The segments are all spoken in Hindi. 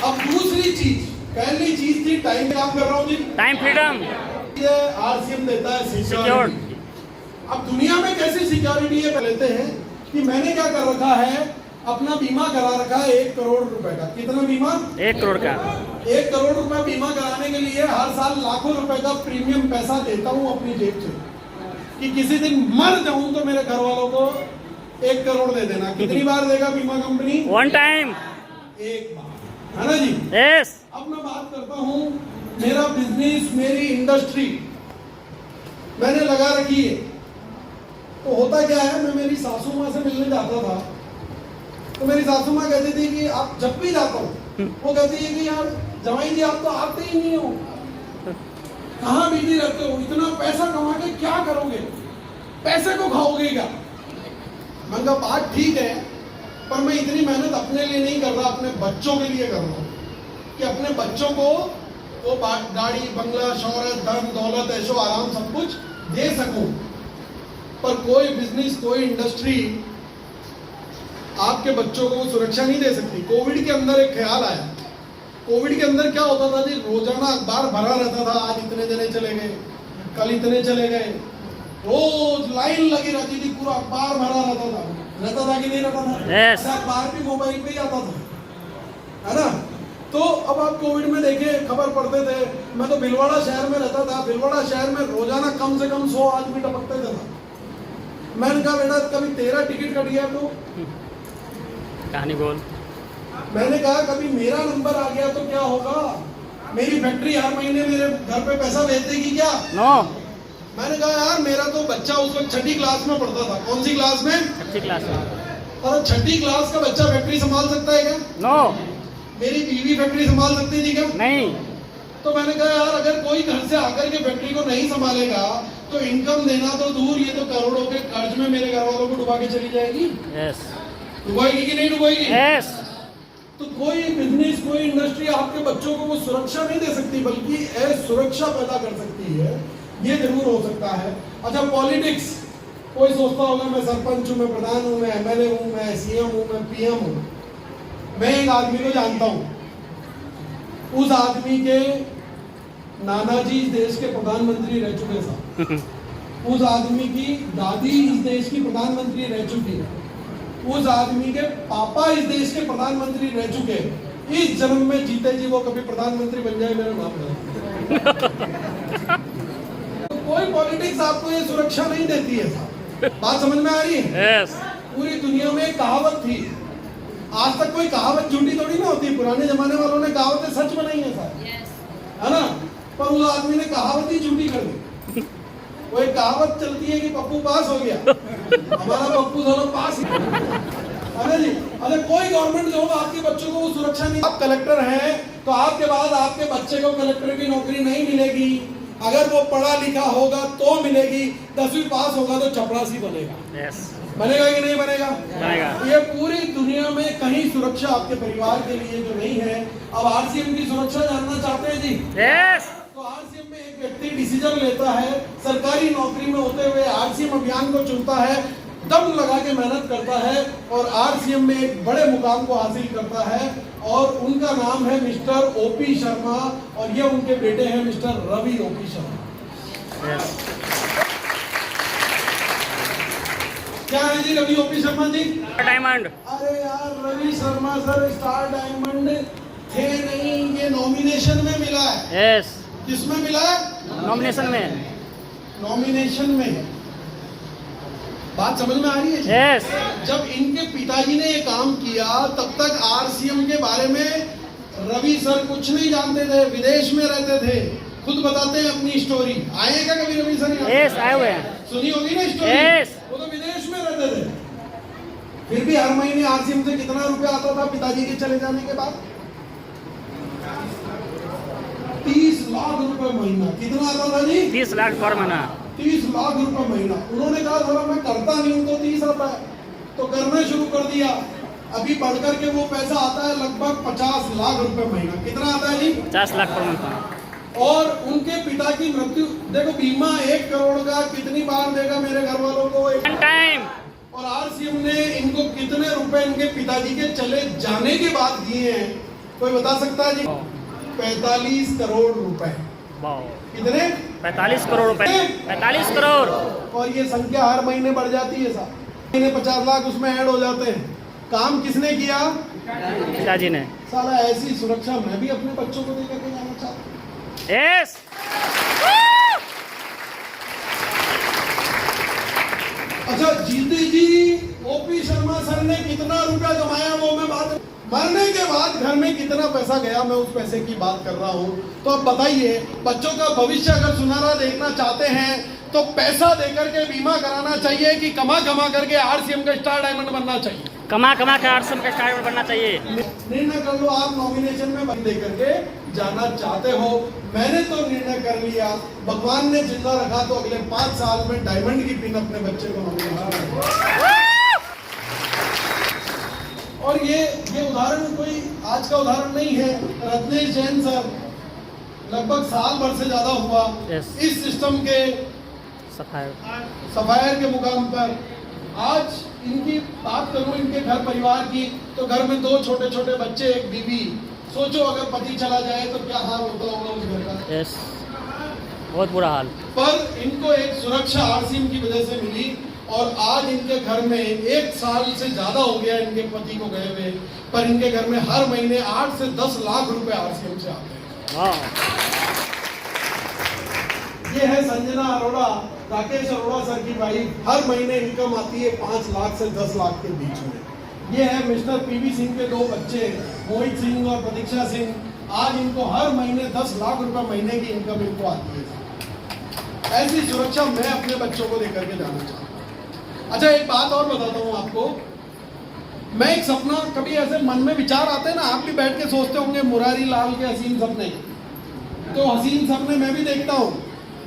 अब दूसरी चीज, पहली चीज थी टाइम काम कर रहा हूँ जी, टाइम फ्रीडम, ये आरसीएम देता है सिक्योरिटी। अब दुनिया में कैसी सिक्योरिटी है लेते हैं कि मैंने क्या कर रखा है, अपना बीमा करा रखा है 1 करोड़ रुपए का। कितना बीमा? 1 करोड़ का। 1 करोड़ रुपए बीमा कराने के लिए हर साल लाखों रुपए का प्रीमियम पैसा देता हूँ अपनी जेब से, कि किसी दिन मर जाऊं तो मेरे घर वालों को 1 करोड़ दे देना। कितनी बार देगा बीमा कंपनी? 1 टाइम, एक बार, है ना जी? यस। अब मैं बात करता हूँ, मेरा बिजनेस, मेरी इंडस्ट्री मैंने लगा रखी है। तो होता क्या है, मैं मेरी सासू माँ से मिलने जाता था तो मेरी सासू माँ कहती थी कि आप जब भी जाता हूँ वो कहती है कि यार जवाई जी आप तो आते ही नहीं हो, कहाँ बिजी रहते हो, इतना पैसा कमा के क्या करोगे, पैसे को खाओगे क्या? मैंने कहा बात ठीक है, पर मैं इतनी मेहनत अपने लिए नहीं कर रहा, अपने बच्चों के लिए कर रहा हूँ कि अपने बच्चों को वो गाड़ी, बंगला, शौहरत, धन दौलत, ऐशो आराम सब कुछ दे सकूं। पर कोई बिजनेस, कोई इंडस्ट्री आपके बच्चों को सुरक्षा नहीं दे सकती। कोविड के अंदर एक ख्याल आया, कोविड के अंदर क्या होता था जी, रोजाना अखबार भरा रहता था, आज इतने जने चले गए, कल इतने चले गए, रोज लाइन लगी रहती थी, पूरा अखबार भरा रहता था कि नहीं रहता था? yes. अखबार भी मोबाइल पे ही आता था, है ना? तो अब आप कोविड में देखे, खबर पढ़ते थे, मैं तो भिलवाड़ा शहर में रहता था, भिलवाड़ा शहर में रोजाना कम से कम 100 आदमी टपकते थे। मैंने कहा बेटा कभी तेरा टिकट कट गया तो? कहानी बोल। मैंने कहा कभी मेरा नंबर आ गया तो क्या होगा? मेरी फैक्ट्री हर महीने मेरे घर पे पैसा भेज देगी क्या? नो। मैंने कहा यार मेरा तो बच्चा उस वक्त 6ठी क्लास में पढ़ता था। कौन सी क्लास में? 6ठी क्लास में। और 6ठी क्लास का बच्चा फैक्ट्री संभाल सकता है क्या? नो। मेरी बीवी फैक्ट्री संभाल सकती थी क्या? नहीं। तो मैंने कहा यार अगर कोई घर से आकर के फैक्ट्री को नहीं संभालेगा तो इनकम देना तो दूर, ये तो करोड़ों के कर्ज में मेरे घर वालों को डुबा के चली जाएगी। यस। डुबाएगी कि नहीं डुबाएगी? यस। तो कोई बिजनेस, कोई इंडस्ट्री आपके बच्चों को वो सुरक्षा नहीं दे सकती, बल्कि सुरक्षा पैदा कर सकती है, ये जरूर हो सकता है। अच्छा, पॉलिटिक्स, कोई सोचता होगा मैं सरपंच हूँ, मैं प्रधान हूँ, मैं एमएलए हूँ, मैं सीएम हूँ, मैं पीएम हूँ। मैं एक आदमी को जानता हूँ, उस आदमी के नाना जी इस देश के प्रधानमंत्री रह चुके साहब। उस आदमी की दादी इस देश की प्रधानमंत्री रह चुकी है। उस आदमी के पापा इस देश के प्रधानमंत्री रह चुके हैं। इस जन्म में जीते जी वो कभी प्रधानमंत्री बन जाए मेरा नाम तो कोई पॉलिटिक्स आपको ये सुरक्षा नहीं देती है साहब। बात समझ में आ रही है? यस। पूरी दुनिया में एक कहावत थी, आज तक कोई कहावत झूठी थोड़ी ना होती, पुराने जमाने वालों ने कहावतें सच बनाई है साहब, है ना? पर उस आदमी ने कहावत ही झूठी कर दी। वो एक कहावत चलती है कि पप्पू पास हो गया, हमारा पप्पू दोनों पास ही, है ना जी? अगर कोई गवर्नमेंट जॉब आपके बच्चों को वो सुरक्षा नहीं, आप कलेक्टर हैं तो आपके बाद आपके बच्चे को कलेक्टर की नौकरी नहीं मिलेगी। अगर वो पढ़ा लिखा होगा तो मिलेगी, 10वीं पास होगा तो चपरासी बनेगा। यस। बनेगा कि नहीं बनेगा? बनेगा। ये पूरी दुनिया में कहीं सुरक्षा आपके परिवार के लिए जो नहीं है। अब आरसीएम की सुरक्षा जानना चाहते हैं जी? यस। तो आरसीएम में एक व्यक्ति डिसीजन लेता है, सरकारी नौकरी में होते हुए आरसीएम अभियान को चुनता है, दम लगा के मेहनत करता है और आरसीएम में एक बड़े मुकाम को हासिल करता है। और उनका नाम है मिस्टर ओपी शर्मा और ये उनके बेटे हैं mister Ravi OP Sharma. Yes. क्या है जी रवि ओपी शर्मा जी? डायमंड। अरे यार Ravi Sharma sir star diamond थे नहीं, ये नॉमिनेशन में मिला है। यस। किसमें मिला है? नॉमिनेशन में। नॉमिनेशन में। बात समझ में आ रही है? यस। जब इनके पिताजी ने ये काम किया तब तक आरसीएम के बारे में रवि सर कुछ नहीं जानते थे, विदेश में रहते थे। खुद बताते हैं अपनी स्टोरी। आए क्या कभी रवि सर? यस, आए हुए हैं। सुनी होगी ना स्टोरी? यस। वो तो विदेश में रहते थे, फिर भी हर महीने आरसीएम से कितना रुपया आता था पिताजी के चले जाने के बाद? 30 लाख रुपए महीना। कितना आता था जी? 30 लाख पर महीना। 30 लाख रुपए महीना। उन्होंने कहा थोड़ा मैं करता नहीं हूं तो 30 आता है, तो करना शुरू कर दिया। अभी बढ़कर के वो पैसा आता है लगभग 50 लाख रुपए महीना। कितना आता है जी? 50 लाख पर मंथ। और उनके पिता की मृत्यु, देखो बीमा 1 करोड़ का कितनी बार देगा मेरे घर वालों को? 1 टाइम। और आरसीएम ने इनको कितने रुपए इनके पिताजी के चले जाने के बाद दिए हैं? कोई बता सकता है जी? 45 करोड़ रुपए। वाह, कितने? 45 करोड़ रुपए, 45 करोड़। और ये संख्या हर महीने बढ़ जाती है साहब, महीने 50 लाख उसमें ऐड हो जाते हैं। काम किसने किया? पिताजी ने। साला ऐसी सुरक्षा मैं भी अपने बच्चों को देकर के जाना चाहता हूँ। यस। अच्छा जीती जी, ओपी शर्मा सर ने कितना रुपया कमाया वो मैं बात, मरने के बाद घर में कितना पैसा गया मैं उस पैसे की बात कर रहा हूँ। तो अब बताइए, बच्चों का भविष्य अगर सुनहरा देखना चाहते हैं तो पैसा देकर के बीमा कराना चाहिए कि कमा कमा करके आरसीएम का स्टार डायमंड बनना चाहिए? कमा कमा के आरसीएम का स्टार बनना चाहिए। निर्णय कर लो, आप नॉमिनेशन में बन दे करके जाना चाहते हो। मैंने तो निर्णय कर लिया, भगवान ने जिंदा रखा तो अगले 5 साल में डायमंड की पिन अपने बच्चे को नॉमिनेशन। और ये उदाहरण कोई आज का उदाहरण नहीं है। रत्नेश जैन सर लगभग साल भर से ज्यादा हुआ इस सिस्टम के सफायर के मुकाम पर। आज इनकी बात करूं, इनके घर परिवार की, तो घर में 2 छोटे छोटे बच्चे, एक बीवी। सोचो अगर पति चला जाए तो क्या हाल होता होगा उस घर का। यस, बहुत बुरा हाल। पर इनको एक सुरक्षा आरसीएम की वजह से मिली और आज इनके घर में 1 साल से ज्यादा हो गया इनके पति को गए हुए, पर इनके घर में हर महीने 8 से 10 लाख रुपए आरसीएम से आते हैं। ये है संजना अरोड़ा, राकेश अरोड़ा सर की वाइफ। हर महीने इनकम आती है 5 लाख से 10 लाख के बीच में। ये है मिस्टर पीवी सिंह के 2 बच्चे, मोहित सिंह और प्रतीक्षा सिंह। आज इनको हर महीने 10 लाख रुपए महीने की इनकम इनको आती है। ऐसी सुरक्षा मैं अपने बच्चों को देकर के जाना चाहता हूँ। अच्छा एक बात और बताता हूँ आपको, मैं एक सपना, कभी ऐसे मन में विचार आते हैं ना, आप भी बैठ के सोचते होंगे मुरारी लाल के हसीन सपने, तो हसीन सपने मैं भी देखता हूँ।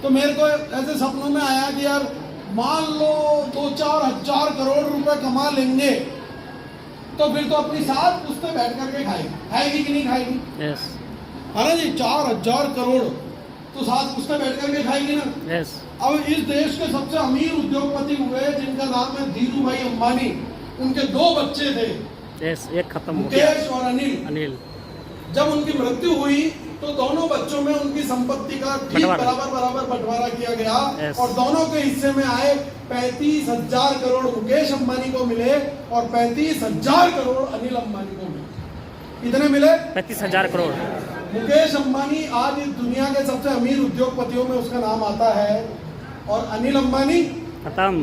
तो मेरे को ऐसे सपनों में आया कि यार मान लो 2-4 हजार करोड़ रुपए कमा लेंगे तो फिर तो अपनी साथ पुश्ते बैठ करके खाएगी कि नहीं खाएगी? यस। है ना जी, 4,000 करोड़ तो साथ पुश्ते बैठ करके खाएगी ना। यस। अब इस देश के सबसे अमीर उद्योगपति हुए जिनका नाम है धीरू भाई अंबानी, उनके 2 बच्चे थे। यस, एक खत्म हो गया, मुकेश और अनिल। जब उनकी मृत्यु हुई तो दोनों बच्चों में उनकी संपत्ति का ठीक बराबर बंटवारा किया गया। yes. और दोनों के हिस्से में आए 35,000 करोड़ मुकेश अंबानी को मिले और 35,000 करोड़ अनिल अंबानी को मिले। कितने मिले? 35,000 करोड़। मुकेश अंबानी आज इस दुनिया के सबसे अमीर उद्योगपतियों में उसका नाम आता है और अनिल अंबानी खत्म,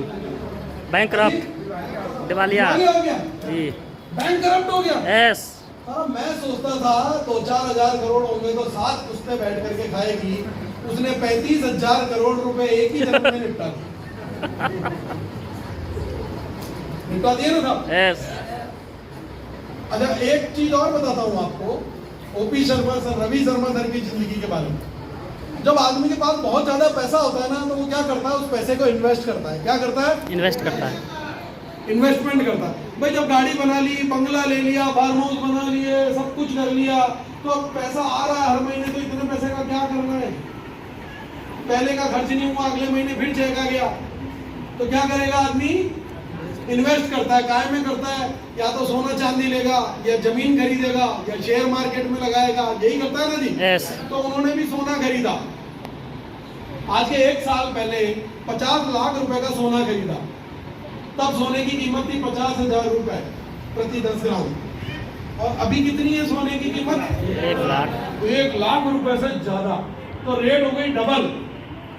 बैंकरप्ट, दिवालिया हो गया जी, बैंकरप्ट हो गया। यस। मैं सोचता था 2-4 हजार करोड़ होंगे तो साथ पुश्ते बैठ करके खाएगी। उसने 35,000 करोड़ रुपए एक ही जन्म में निपटा दिए ना साहब। यस। अच्छा एक चीज और बताता हूँ आपको, OP Sharma sir, Ravi Sharma sir की जिंदगी के बारे में। जब आदमी के पास बहुत ज्यादा पैसा होता है ना तो वो क्या करता है, उस पैसे को इन्वेस्ट करता है। क्या करता है? इन्वेस्ट करता है, इन्वेस्टमेंट करता है। भाई जब गाड़ी बना ली, बंगला ले लिया, फार्म हाउस बना लिए, सब कुछ कर लिया, तो अब पैसा आ रहा है हर महीने, तो इतने पैसे का क्या करना है? पहले का खर्च नहीं हुआ, अगले महीने फिर चेक आ गया, तो क्या करेगा आदमी? इन्वेस्ट करता है। काय में करता है? या तो सोना चांदी लेगा, या जमीन खरीदेगा, या शेयर मार्केट में लगाएगा। यही करता है ना जी। yes. तो उन्होंने भी सोना खरीदा। आज के 1 साल पहले 50 लाख रुपए का सोना खरीदा। तब सोने की कीमत थी 50,000 रुपए प्रति 10 ग्राम। और अभी कितनी है सोने की कीमत? 1 लाख। 1 लाख रुपए से ज्यादा। तो रेट हो गई डबल।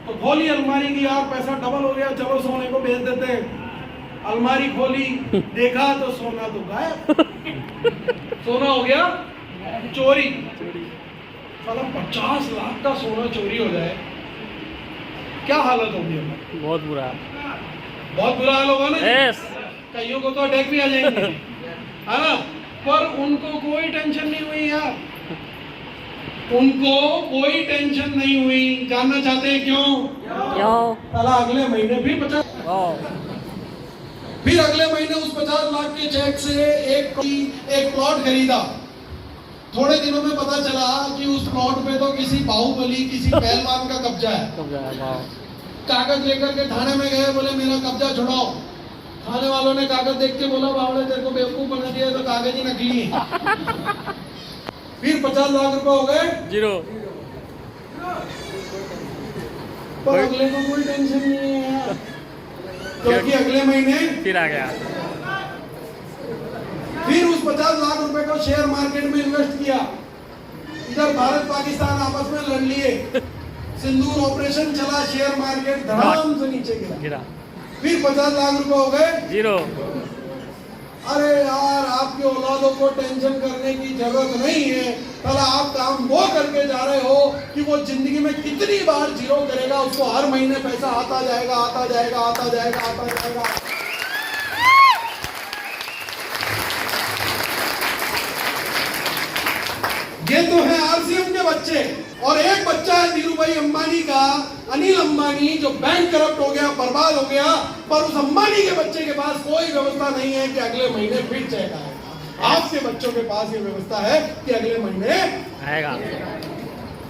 तो खोली अलमारी की, यार पैसा डबल हो गया, चलो सोने को बेच देते हैं। अलमारी खोली, देखा तो सोना तो गायब। सोना हो गया चोरी। मतलब 50 लाख का सोना चोरी हो जाए, क्या हालत होगी हमारी? बहुत बुरा, बहुत बुरा हाल होगा ना। यस। कईयों को तो अटैक भी आ जाएंगे, है ना। पर उनको कोई टेंशन नहीं हुई यार, उनको कोई टेंशन नहीं हुई। जानना चाहते हैं क्यों? साला अगले महीने फिर 50, फिर अगले महीने उस 50 लाख के चेक से एक प्लॉट खरीदा। थोड़े दिनों में पता चला कि उस प्लॉट पे तो किसी बाहुबली, किसी पहलवान का कब्जा है। कागज लेकर के थाने में गए, बोले मेरा कब्जा छुड़ाओ। थाने वालों ने कागज देख के बोला बावड़े तेरे को बेवकूफ बना दिया, तो कागज ही नकली है। फिर 50 लाख रुपए हो गए, जीरो। पर अगले को कोई टेंशन नहीं है यार, क्योंकि अगले महीने फिर आ गया। फिर उस 50 लाख रुपए को शेयर मार्केट में इन्वेस्ट किया। इधर भारत पाकिस्तान आपस में लड़ लिए, सिंदूर ऑपरेशन चला, शेयर मार्केट धड़ाम से नीचे गिरा। फिर 50 लाख रुपए हो गए, जीरो। अरे यार, आपके औलादों को टेंशन करने की जरूरत नहीं है। कल आप काम वो करके जा रहे हो कि वो जिंदगी में कितनी बार जीरो करेगा, उसको हर महीने पैसा आता जाएगा, आता जाएगा, आता जाएगा, आता जाएगा। ये तो है आरसीएम के बच्चे। और एक बच्चा है धीरूभाई अंबानी का, अनिल अंबानी, जो बैंक करप्ट हो गया, बर्बाद हो गया, पर उस अंबानी के बच्चे के पास कोई व्यवस्था नहीं है कि अगले महीने फिर चेक आएगा। आपके बच्चों के पास ये व्यवस्था है कि अगले महीने आएगा।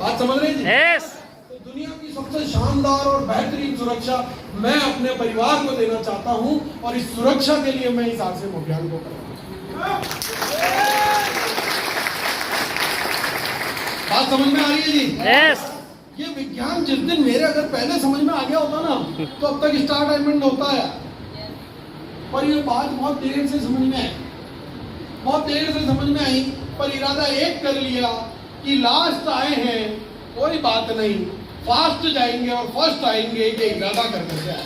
बात समझ रहे जी? यस। तो दुनिया की सबसे शानदार और बेहतरीन सुरक्षा मैं अपने परिवार को देना चाहता हूं, और इस सुरक्षा के लिए मैं इस आरसीएम अभियान को कर रहा हूं। बात समझ में आ रही है जी? यस। ये विज्ञान जिस दिन मेरे अगर पहले समझ में आ गया होता ना, तो अब तक स्टार डायमंड होता है। पर ये बात बहुत देर से समझ में आई, बहुत देर से समझ में आई, पर इरादा एक कर लिया कि लास्ट आए हैं, कोई बात नहीं, फास्ट जाएंगे और फर्स्ट आएंगे, ये इरादा करके आए।